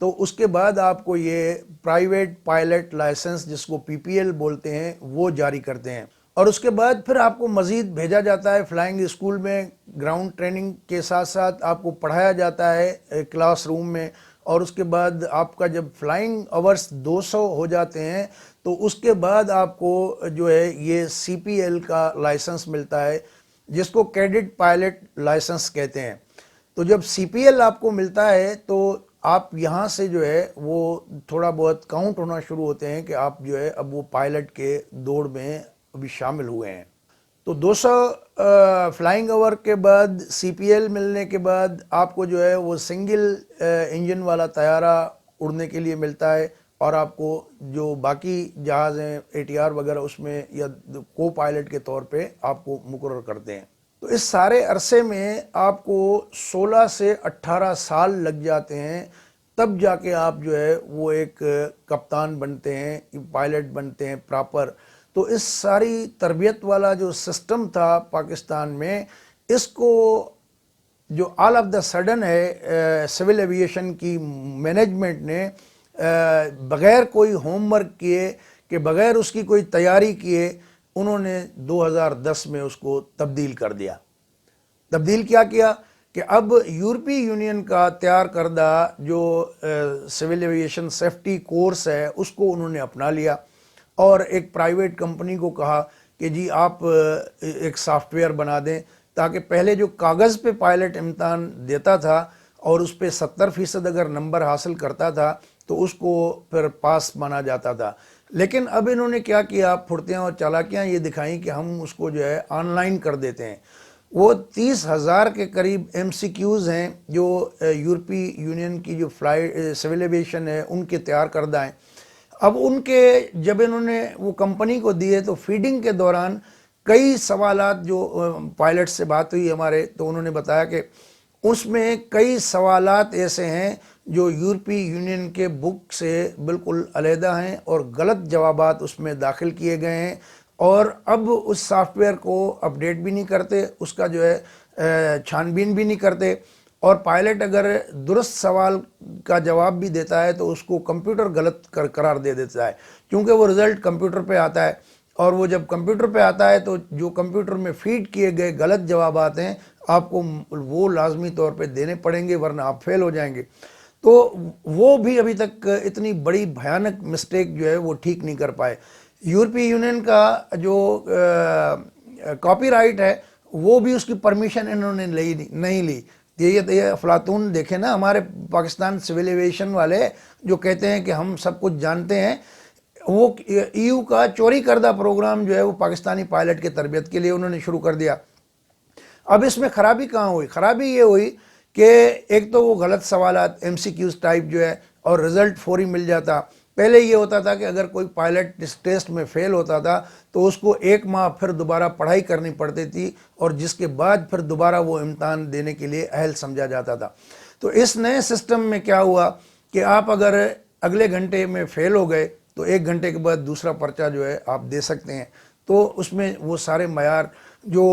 تو اس کے بعد آپ کو یہ پرائیویٹ پائلٹ لائسنس جس کو PPL بولتے ہیں وہ جاری کرتے ہیں، اور اس کے بعد پھر آپ کو مزید بھیجا جاتا ہے فلائنگ اسکول میں، گراؤنڈ ٹریننگ کے ساتھ ساتھ آپ کو پڑھایا جاتا ہے کلاس روم میں، اور اس کے بعد آپ کا جب فلائنگ آورس 200 ہو جاتے ہیں تو اس کے بعد آپ کو جو ہے یہ CPL کا لائسنس ملتا ہے جس کو کیڈٹ پائلٹ لائسنس کہتے ہیں۔ تو جب CPL آپ کو ملتا ہے تو آپ یہاں سے جو ہے وہ تھوڑا بہت کاؤنٹ ہونا شروع ہوتے ہیں کہ آپ جو ہے اب وہ پائلٹ کے دوڑ میں ابھی شامل ہوئے ہیں۔ تو 200 فلائنگ آور کے بعد CPL ملنے کے بعد آپ کو جو ہے وہ سنگل انجن والا طیارہ اڑنے کے لیے ملتا ہے، اور آپ کو جو باقی جہاز ہیں ATR وغیرہ اس میں یا کو پائلٹ کے طور پہ آپ کو مقرر کرتے ہیں۔ تو اس سارے عرصے میں آپ کو 16 سے 18 سال لگ جاتے ہیں، تب جا کے آپ جو ہے وہ ایک کپتان بنتے ہیں، پائلٹ بنتے ہیں پراپر۔ تو اس ساری تربیت والا جو سسٹم تھا پاکستان میں، اس کو جو آل آف دا سڈن ہے سول ایویشن کی مینجمنٹ نے بغیر کوئی ہوم ورک کیے کہ بغیر اس کی کوئی تیاری کیے انہوں نے 2010 میں اس کو تبدیل کر دیا۔ تبدیل کیا کہ اب یورپی یونین کا تیار کردہ جو سول ایویشن سیفٹی کورس ہے اس کو انہوں نے اپنا لیا، اور ایک پرائیویٹ کمپنی کو کہا کہ جی آپ ایک سافٹ ویئر بنا دیں، تاکہ پہلے جو کاغذ پہ پائلٹ امتحان دیتا تھا اور اس پہ 70% اگر نمبر حاصل کرتا تھا تو اس کو پھر پاس مانا جاتا تھا، لیکن اب انہوں نے کیا کیا، پھرتیاں اور چالاکیاں یہ دکھائیں کہ ہم اس کو جو ہے آن لائن کر دیتے ہیں۔ وہ 30,000 کے قریب MCQs ہیں جو یورپی یونین کی جو سول ایویشن ہے ان کے تیار کردہ ہیں۔ اب ان کے جب انہوں نے وہ کمپنی کو دیے تو فیڈنگ کے دوران کئی سوالات، جو پائلٹ سے بات ہوئی ہمارے تو انہوں نے بتایا کہ اس میں کئی سوالات ایسے ہیں جو یورپی یونین کے بک سے بالکل علیحدہ ہیں اور غلط جوابات اس میں داخل کیے گئے ہیں، اور اب اس سافٹ ویئر کو اپڈیٹ بھی نہیں کرتے، اس کا جو ہے چھان بین بھی نہیں کرتے، اور پائلٹ اگر درست سوال کا جواب بھی دیتا ہے تو اس کو کمپیوٹر غلط قرار دے دیتا ہے، کیونکہ وہ رزلٹ کمپیوٹر پہ آتا ہے، اور وہ جب کمپیوٹر پہ آتا ہے تو جو کمپیوٹر میں فیڈ کیے گئے غلط جوابات ہیں آپ کو وہ لازمی طور پہ دینے پڑیں گے، ورنہ آپ فیل ہو جائیں گے۔ تو وہ بھی ابھی تک اتنی بڑی بھیانک مسٹیک جو ہے وہ ٹھیک نہیں کر پائے۔ یورپی یونین کا جو کاپی رائٹ ہے وہ بھی اس کی پرمیشن انہوں نے نہیں لی۔ یہ افلاطون دیکھیں نا، ہمارے پاکستان سول ایویشن والے جو کہتے ہیں کہ ہم سب کچھ جانتے ہیں، وہ EU کا چوری کردہ پروگرام جو ہے وہ پاکستانی پائلٹ کے تربیت کے لیے انہوں نے شروع کر دیا۔ اب اس میں خرابی کہاں ہوئی؟ خرابی یہ ہوئی کہ ایک تو وہ غلط سوالات MCQs ٹائپ جو ہے، اور رزلٹ فوری مل جاتا۔ پہلے یہ ہوتا تھا کہ اگر کوئی پائلٹ اس ٹیسٹ میں فیل ہوتا تھا تو اس کو 1 ماہ پھر دوبارہ پڑھائی کرنی پڑتی تھی، اور جس کے بعد پھر دوبارہ وہ امتحان دینے کے لیے اہل سمجھا جاتا تھا۔ تو اس نئے سسٹم میں کیا ہوا کہ آپ اگر اگلے گھنٹے میں فیل ہو گئے تو 1 گھنٹے کے بعد دوسرا پرچہ جو ہے آپ دے سکتے ہیں۔ تو اس میں وہ سارے معیار جو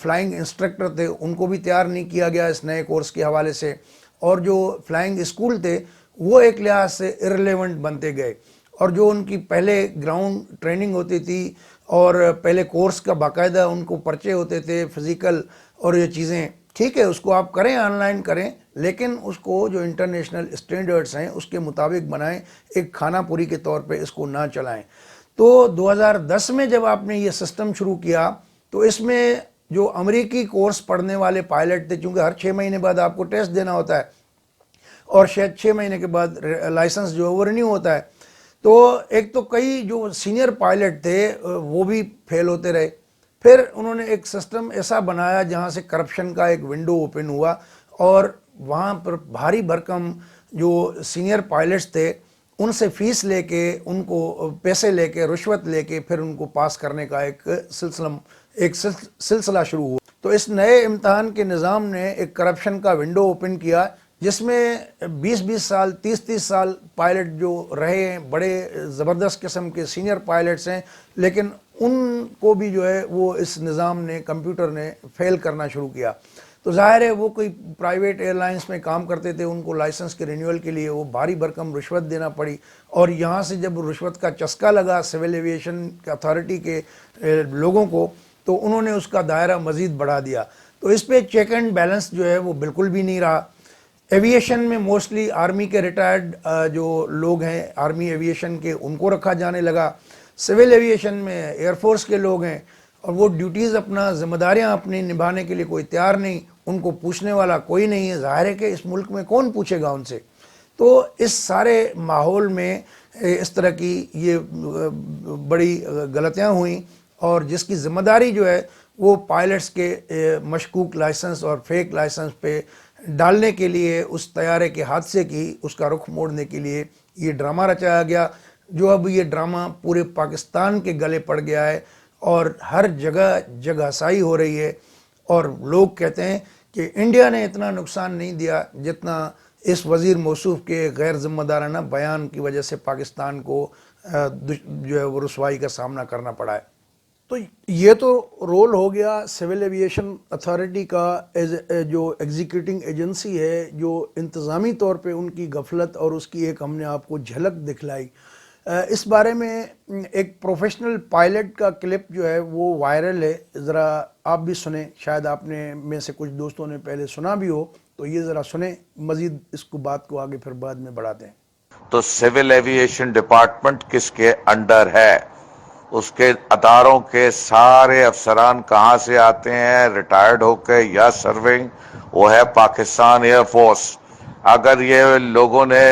فلائنگ انسٹرکٹر تھے ان کو بھی تیار نہیں کیا گیا اس نئے کورس کے حوالے سے، اور جو فلائنگ اسکول تھے وہ ایک لحاظ سے ارریلیونٹ بنتے گئے، اور جو ان کی پہلے گراؤنڈ ٹریننگ ہوتی تھی اور پہلے کورس کا باقاعدہ ان کو پرچے ہوتے تھے فزیکل اور یہ چیزیں، ٹھیک ہے اس کو آپ کریں آن لائن کریں، لیکن اس کو جو انٹرنیشنل اسٹینڈرڈز ہیں اس کے مطابق بنائیں، ایک کھانا پوری کے طور پہ اس کو نہ چلائیں۔ تو 2010 میں جب آپ نے یہ سسٹم شروع کیا تو اس میں جو امریکی کورس پڑھنے والے پائلٹ تھے، چونکہ ہر 6 مہینے بعد آپ کو ٹیسٹ دینا ہوتا ہے اور شاید 6 مہینے کے بعد لائسنس جو ہے وہ رینیو ہوتا ہے، تو ایک تو کئی جو سینئر پائلٹ تھے وہ بھی فیل ہوتے رہے۔ پھر انہوں نے ایک سسٹم ایسا بنایا جہاں سے کرپشن کا ایک ونڈو اوپن ہوا، اور وہاں پر بھاری بھرکم جو سینئر پائلٹس تھے ان سے فیس لے کے، ان کو پیسے لے کے، رشوت لے کے پھر ان کو پاس کرنے کا ایک سلسلہ شروع ہوا۔ تو اس نئے امتحان کے نظام نے ایک کرپشن کا ونڈو اوپن کیا، جس میں 20 سال 30 سال پائلٹ جو رہے ہیں، بڑے زبردست قسم کے سینئر پائلٹس ہیں، لیکن ان کو بھی جو ہے وہ اس نظام نے، کمپیوٹر نے فیل کرنا شروع کیا۔ تو ظاہر ہے وہ کوئی پرائیویٹ ایئر لائنس میں کام کرتے تھے، ان کو لائسنس کے رینیول کے لیے وہ بھاری بھرکم رشوت دینا پڑی، اور یہاں سے جب رشوت کا چسکا لگا سول ایویشن اتھارٹی کے لوگوں کو، تو انہوں نے اس کا دائرہ مزید بڑھا دیا۔ تو اس پہ چیک اینڈ بیلنس جو ہے وہ بالکل بھی نہیں رہا۔ ایویشن میں موسٹلی آرمی کے ریٹائرڈ جو لوگ ہیں آرمی ایویشن کے، ان کو رکھا جانے لگا۔ سول ایویشن میں ایئر فورس کے لوگ ہیں، اور وہ ڈیوٹیز اپنا ذمہ داریاں اپنی نبھانے کے لیے کوئی تیار نہیں، ان کو پوچھنے والا کوئی نہیں ہے۔ ظاہر ہے کہ اس ملک میں کون پوچھے گا ان سے؟ تو اس سارے ماحول میں اس طرح کی یہ بڑی غلطیاں ہوئیں، اور جس کی ذمہ داری جو ہے وہ پائلٹس کے مشکوک لائسنس اور فیک لائسنس پہ ڈالنے کے لیے، اس طیارے کے حادثے کی اس کا رخ موڑنے کے لیے یہ ڈرامہ رچایا گیا، جو اب یہ ڈرامہ پورے پاکستان کے گلے پڑ گیا ہے، اور ہر جگہ جگہ سائی ہو رہی ہے، اور لوگ کہتے ہیں کہ انڈیا نے اتنا نقصان نہیں دیا جتنا اس وزیر موصوف کے غیر ذمہ دارانہ بیان کی وجہ سے پاکستان کو جو ہے وہ رسوائی کا سامنا کرنا پڑا ہے۔ تو یہ تو رول ہو گیا سول ایویشن اتھارٹی کا جو ایگزیکیوٹنگ ایجنسی ہے، جو انتظامی طور پہ ان کی غفلت اور اس کی ایک ہم نے آپ کو جھلک دکھلائی۔ اس بارے میں ایک پروفیشنل پائلٹ کا کلپ جو ہے وہ وائرل ہے، ذرا آپ بھی سنیں، شاید آپ نے میں سے کچھ دوستوں نے پہلے سنا بھی ہو، تو یہ ذرا سنیں، مزید اس کو بات کو آگے پھر بعد میں بڑھاتے ہیں۔ تو سول ایویشن ڈپارٹمنٹ کس کے انڈر ہے؟ اس کے اداروں کے سارے افسران کہاں سے آتے ہیں؟ ریٹائرڈ ہو کے یا سرونگ؟ وہ ہے پاکستان ایئر فورس۔ اگر یہ لوگوں نے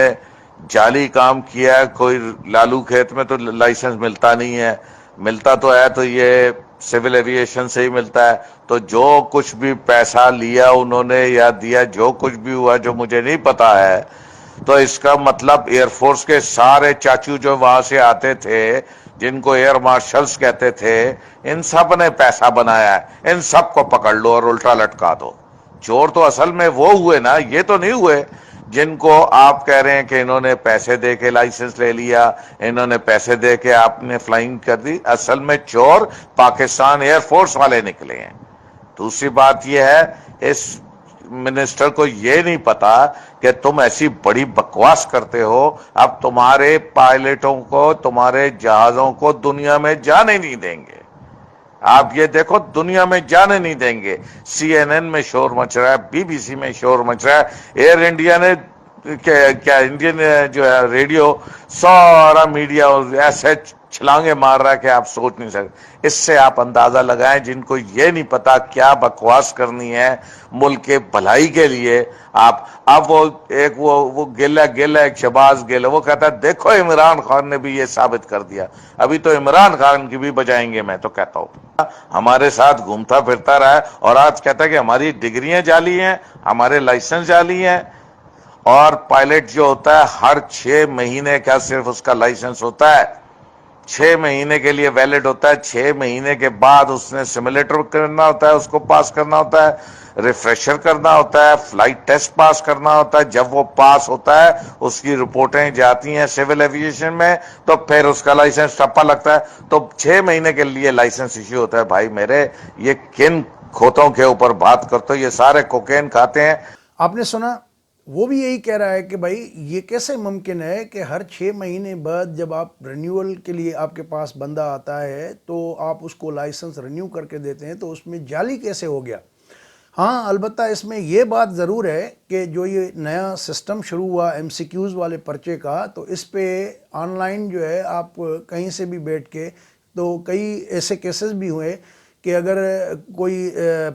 جعلی کام کیا ہے، کوئی لالو کھیت میں تو لائسنس ملتا نہیں ہے، ملتا تو ہے تو یہ سول ایویشن سے ہی ملتا ہے۔ تو جو کچھ بھی پیسہ لیا انہوں نے یا دیا، جو کچھ بھی ہوا جو مجھے نہیں پتا ہے، تو اس کا مطلب ایئر فورس کے سارے چاچو جو وہاں سے آتے تھے، جن کو ایئر مارشلز کہتے تھے، ان سب نے پیسہ بنایا ہے۔ ان سب کو پکڑ لو اور الٹا لٹکا دو۔ چور تو اصل میں وہ ہوئے نا، یہ تو نہیں ہوئے جن کو آپ کہہ رہے ہیں کہ انہوں نے پیسے دے کے لائسنس لے لیا، انہوں نے پیسے دے کے آپ نے فلائنگ کر دی۔ اصل میں چور پاکستان ایئر فورس والے نکلے ہیں۔ دوسری بات یہ ہے، اس منسٹر کو یہ نہیں پتا کہ تم ایسی بڑی بکواس کرتے ہو، اب تمہارے پائلٹوں کو، تمہارے جہازوں کو دنیا میں جانے نہیں دیں گے۔ آپ یہ دیکھو، دنیا میں جانے نہیں دیں گے۔ سی این این میں شور مچ رہا ہے، بی بی سی میں شور مچ رہا ہے، ایئر انڈیا نے کیا انڈین جو ہے ریڈیو، سارا میڈیا ایسے چھلانگے مار رہا ہے کہ آپ سوچ نہیں سکتے۔ اس سے آپ اندازہ لگائیں جن کو یہ نہیں پتا کیا بکواس کرنی ہے ملک کے بھلائی کے لیے۔ آپ اب وہ ایک وہ گیلا ایک شہباز گیل، وہ کہتا ہے دیکھو عمران خان نے بھی یہ ثابت کر دیا۔ ابھی تو عمران خان کی بھی بجائیں گے، میں تو کہتا ہوں۔ ہمارے ساتھ گھومتا پھرتا رہا ہے، اور آج کہتا ہے کہ ہماری ڈگریاں جعلی ہیں، ہمارے لائسنس جعلی ہیں۔ اور پائلٹ جو ہوتا ہے ہر 6 مہینے کا صرف اس کا لائسنس ہوتا ہے، 6 مہینے کے لیے ویلڈ ہوتا ہے۔ 6 مہینے کے بعد اس نے سیمولیٹر کرنا ہوتا ہے، اس کو پاس کرنا ہوتا ہے، ریفریشر کرنا ہوتا ہے، فلائٹ ٹیسٹ پاس کرنا ہوتا ہے۔ جب وہ پاس ہوتا ہے، اس کی رپورٹیں جاتی ہیں سول ایویشن میں، تو پھر اس کا لائسنس ٹپا لگتا ہے۔ تو 6 مہینے کے لیے لائسنس ایشو ہوتا ہے۔ بھائی میرے، یہ کن کھوتوں کے اوپر بات کرتے ہو؟ یہ سارے کوکین کھاتے ہیں۔ آپ نے سنا، وہ بھی یہی کہہ رہا ہے کہ بھائی یہ کیسے ممکن ہے کہ ہر 6 مہینے بعد جب آپ رینیول کے لیے آپ کے پاس بندہ آتا ہے تو آپ اس کو لائسنس رینیو کر کے دیتے ہیں، تو اس میں جعلی کیسے ہو گیا؟ ہاں، البتہ اس میں یہ بات ضرور ہے کہ جو یہ نیا سسٹم شروع ہوا ایم سی کیوز والے پرچے کا، تو اس پہ آن لائن جو ہے آپ کہیں سے بھی بیٹھ کے، تو کئی ایسے کیسز بھی ہوئے کہ اگر کوئی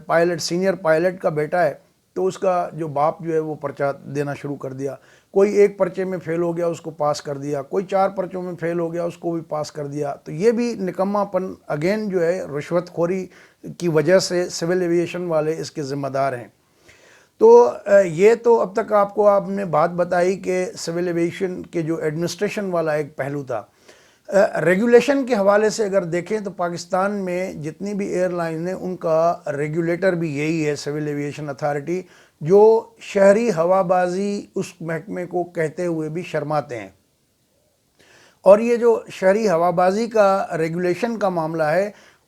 پائلٹ، سینئر پائلٹ کا بیٹا ہے، تو اس کا جو باپ جو ہے وہ پرچہ دینا شروع کر دیا۔ کوئی ایک پرچے میں فیل ہو گیا، اس کو پاس کر دیا، کوئی 4 پرچوں میں فیل ہو گیا، اس کو بھی پاس کر دیا۔ تو یہ بھی نکما پن اگین جو ہے رشوت خوری کی وجہ سے سول ایویشن والے اس کے ذمہ دار ہیں۔ تو یہ تو اب تک آپ نے بات بتائی کہ سول ایویشن کے جو ایڈمنسٹریشن والا ایک پہلو تھا۔ ریگولیشن کے حوالے سے اگر دیکھیں تو پاکستان میں جتنی بھی ایئر لائن ہیں ان کا ریگولیٹر بھی یہی ہے، سول ایویشن اتھارٹی، جو شہری ہوا بازی اس محکمے کو کہتے ہوئے بھی شرماتے ہیں۔ اور یہ جو شہری ہوا بازی کا ریگولیشن کا معاملہ ہے،